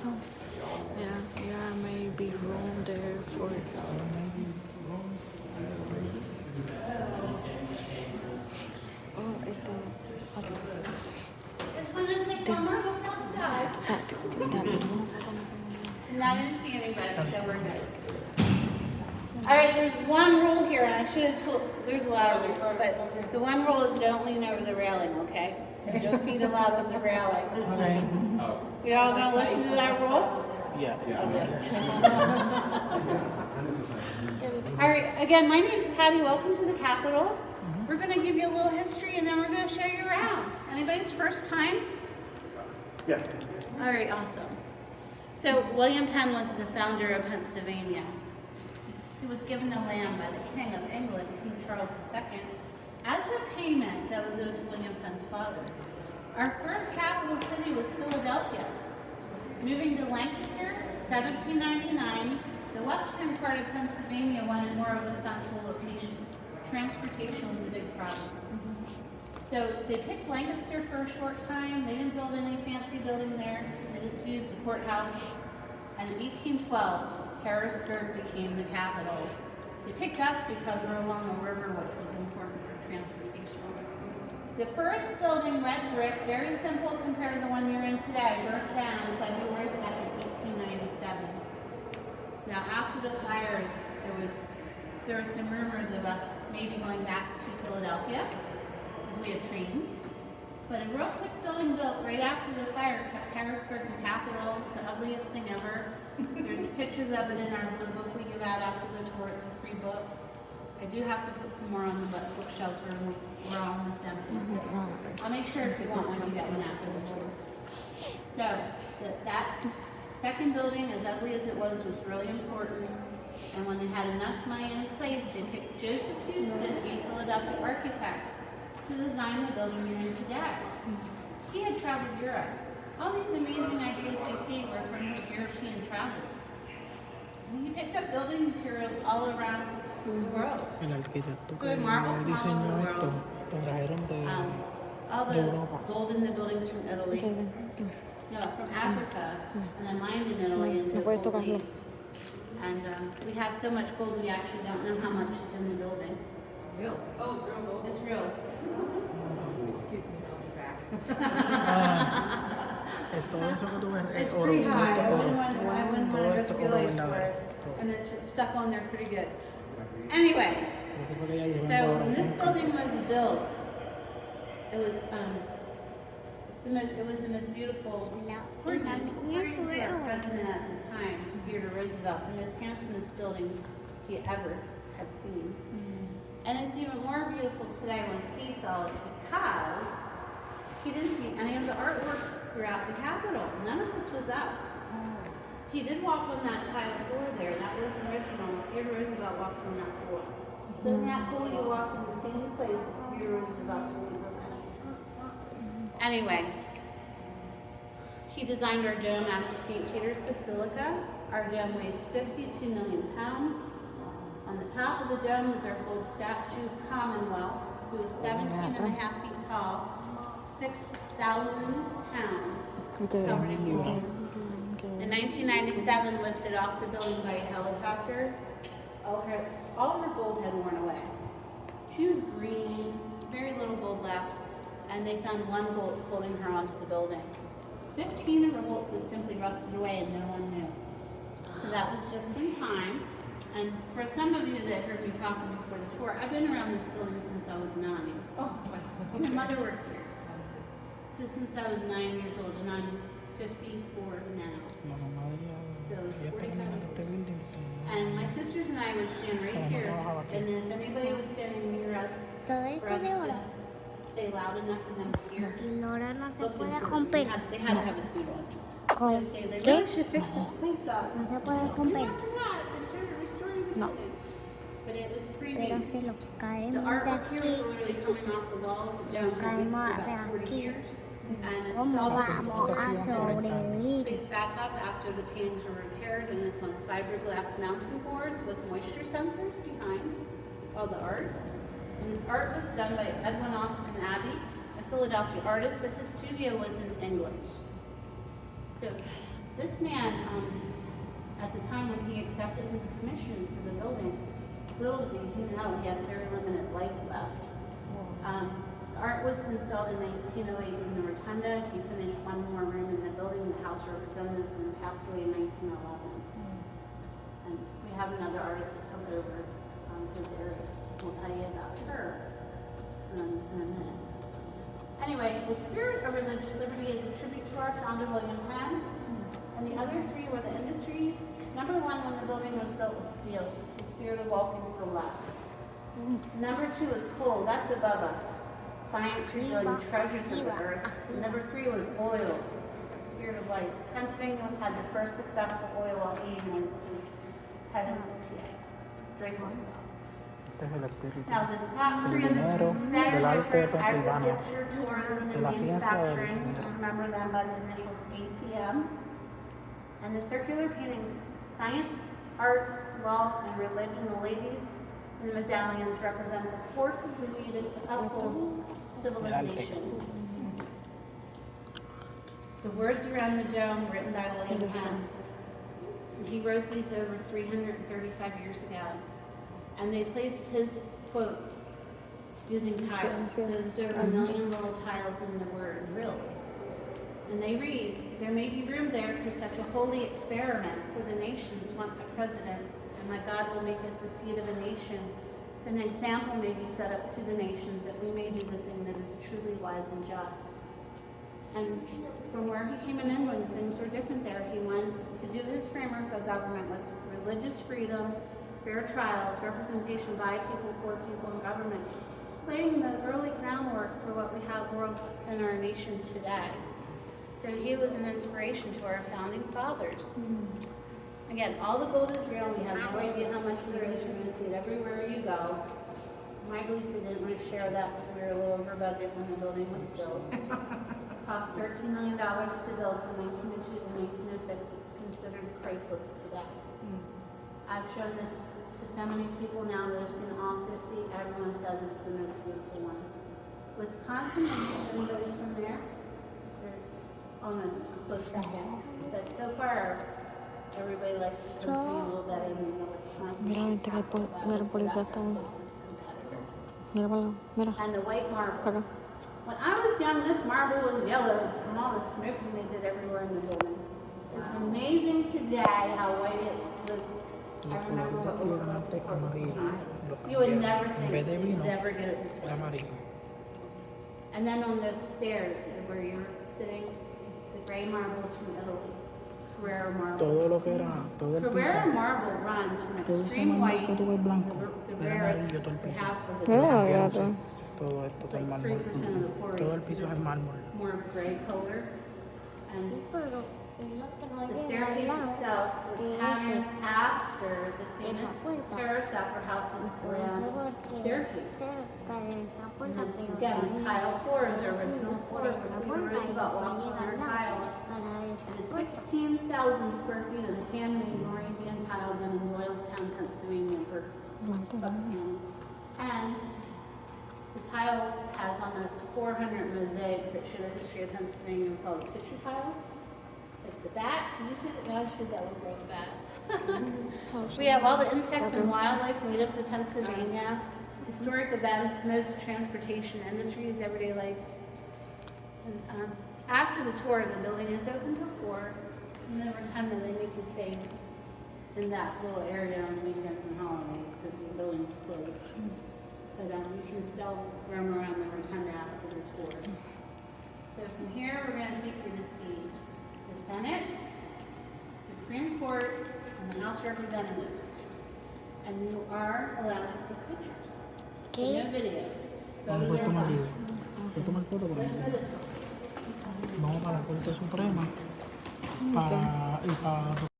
some, yeah, maybe room there for. Oh, ito. Just wanted to take one more look outside. And I didn't see anybody, so we're good. All right, there's one rule here, and I should have told, there's a lot of rules, but the one rule is don't lean over the railing, okay? No feet allowed with the railing. Okay. You all gonna listen to that rule? Yeah. All right, again, my name's Patty. Welcome to the Capitol. We're gonna give you a little history, and then we're gonna show you around. Anybody's first time? Yeah. All right, awesome. So William Penn was the founder of Pennsylvania. He was given the land by the King of England, King Charles II, as a payment that was owed to William Penn's father. Our first capital city was Philadelphia. Moving to Lancaster, 1799, the western part of Pennsylvania wanted more of a central location. Transportation was a big problem. So they picked Lancaster for a short time. They didn't build any fancy building there. They just used the courthouse. And in 1812, Harrisburg became the capital. They picked us because we're along a river, which was important for transportation. The first building, red brick, very simple compared to the one you're in today, burnt down February 2nd, 1897. Now, after the fire, there were some rumors of us maybe going back to Philadelphia, because we had trains. But a real quick building built right after the fire kept Harrisburg the capital. It's the ugliest thing ever. There's pictures of it in our blue book we give out after the tour. It's a free book. I do have to put some more on the bookshelves. We're almost empty. So I'll make sure if you want one, you get one after the tour. So that second building, as ugly as it was really important. And when they had enough money in place, they picked Joseph Houston, a Philadelphia architect, to design the building you're in today. He had traveled Europe. All these amazing ideas you see were from his European travels. He picked up building materials all around the world. El arquitecto So marble from all diseñó over the esto world. lo trajeron All de the Europa. gold in the buildings from Italy. No, from Africa, and then mined in Italy and No puedes gold tocarlo. leaf. And we have so much gold, we actually don't know how much is in the building. Real? Oh, it's real gold? It's real. Excuse me, I'll be back. Todo eso que tú ves es It's oro. pretty high. Esto I es oro. wouldn't Todo want to esto risk es your oro life for verdadero. it. And it's stuck on there pretty good. Anyway, Esto fue que ella dijo, so oro. when this building was built, it was the most beautiful, according to our president at the time, Theodore Roosevelt, the most handsomest building he ever had seen. And it's even more beautiful today when he saw it because he didn't see any of the artwork throughout the Capitol. None of this was up. He did walk on that tile floor there. That was original. Theodore Roosevelt walked on that floor. So isn't that cool? You walk in the same place that Theodore Roosevelt stood. Anyway, he designed our dome after St. Peter's Basilica. Our dome weighs 52 million pounds. On the top of the dome is our gold statue, Commonwealth, who is 17.5 feet tall, 6,000 pounds. So pretty cool. In 1997, lifted off the building by a helicopter. All of her gold had worn away. She was green, very little gold left, and they found one bolt holding her onto the building. 15 of her bolts had simply rusted away and no one knew. So that was just in time. And for some of you that heard me talking before the tour, I've been around this building since I was 9. Oh, My mother works here. So since I was 9 years old, and I'm 54 now. La mamá de So, ella está 45 caminando este years. building. And my sisters and I would stand right here, and then if anybody was standing near us, Todo for esto us de to oro. say loud enough for them to hear, Y la hora no se look puede important. romper. They had to have a suit on. ¿Con So say, they qué? really should fix this place up. No se puede Soon romper. after that, they started restoring the building. But it was pretty Pero neat. si lo The caemos de artwork here is aquí, literally coming off the walls. The dome had been for about 40 years. And it's ¿cómo all vamos a sobrevivir? Placed back up after the paintings were repaired, and it's on fiberglass mountain boards with moisture sensors behind all the art. And this art was done by Edwin Austin Abbey, a Philadelphia artist, but his studio was in England. So This man, at the time when he accepted his commission for the building, little did he know he had very limited life left. The art was installed in 1908 in the Rotunda. He finished one more room in the building, the House of Representatives, and passed away in 1911. And we have another artist that took over his areas. We'll tell you about her in a minute. Anyway, the spirit of religious liberty is a tribute to our founder, William Penn. And the other three were the industries. Number one, when the building was built, was steel. The spirit of walking to the left. Number two is coal. That's above us. Science revealing treasures of the earth. And number three was oil. The spirit of life. Pennsylvania had the first successful oil well in the United States. Titusville, PA. Drake Oil. Este es el espíritu Now, the top three del dinero, industries today del are arte de Pensilvania, agriculture, tourism, de and la ciencia del manufacturing. dinero. Remember them by the initials ATM. And the circular paintings, science, art, law, and religion, the ladies and the medallions represent the forces needed to uphold civilization. The words around the dome written by William Penn. He wrote these over 335 years ago. And they placed his quotes using tiles. So there are a million little tiles in the word, really. And they read, there may be room there for such a holy experiment, for the nations want a president, and my God will make it the seed of a nation. An example may be set up to the nations that we may do the thing that is truly wise and just. And from where he came in England, things were different there. He went to do his framework of government with religious freedom, fair trials, representation by people, for people, and government, laying the early groundwork for what we have world in our nation today. So he was an inspiration to our founding fathers. Again, all the gold is real, and we have no idea how much there is. You're going to see it everywhere you go. My belief, they didn't want to share that because we were a little over budget when the building was built. It cost $13 million to build from 1902 to 1906. It's considered priceless today. I've shown this to so many people now that have seen all 50. Everyone says it's the most beautiful one. Wisconsin, if anybody's from there, they're almost close second. But so far, everybody likes Pennsylvania a little better than Wisconsin. Mira, vente que el policía está ahí. Mira, mira. And the white marble. Para acá. When I was young, this marble was yellow from all the smoking they did everywhere in the building. It's amazing today how white it was. I remember what we were looking for. You would never think you'd never get it this Era way. amarillo. And then on those stairs where you're sitting, the gray marble is from Italy. Carrara marble. Todo lo que era, todo el Carrara piso, marble runs from todo ese extreme marble white, que tú ves blanco, the era rarest amarillo todo el we piso. have for Mira, the mira, Sí, todo. todo esto, It's todo el like mármol. 3% of the quarry. Todo el piso es mármol. More gray color. And Pero es lo que no the llega staircase al lado. itself was que patterned eso. after the famous puerta. Terrace Opera House's grand staircase. Cerca de esa And puerta, then, pero again, the también tile floor is the original floor la where Theodore puerta Roosevelt no walked on llega her al lado tile. para esa It is puerta. 16,000 square feet of handmade Moravian tile done in Royalstown, Pennsylvania, for Bucks County. And the tile has almost 400 mosaics that show the history of Pennsylvania called picture tiles. Like the bat, can you see the bat? Should that look real bad? We have all the insects and wildlife native to Pennsylvania, historic events, modes of transportation, industries, everyday life. And after the tour, the building is open till 4. And then every time they make you stay in that little area on weekends and holidays because the building's closed. But you can still roam around the rotunda after the tour. So from here, we're going to take you to see the Senate, Supreme Court, and the House of Representatives. And you are allowed to take pictures. ¿Qué? No videos. Vamos Photos a are tomar fine. video. Voy a tomar foto con Let's do él. this one. Vamos para la Corte Suprema. Y para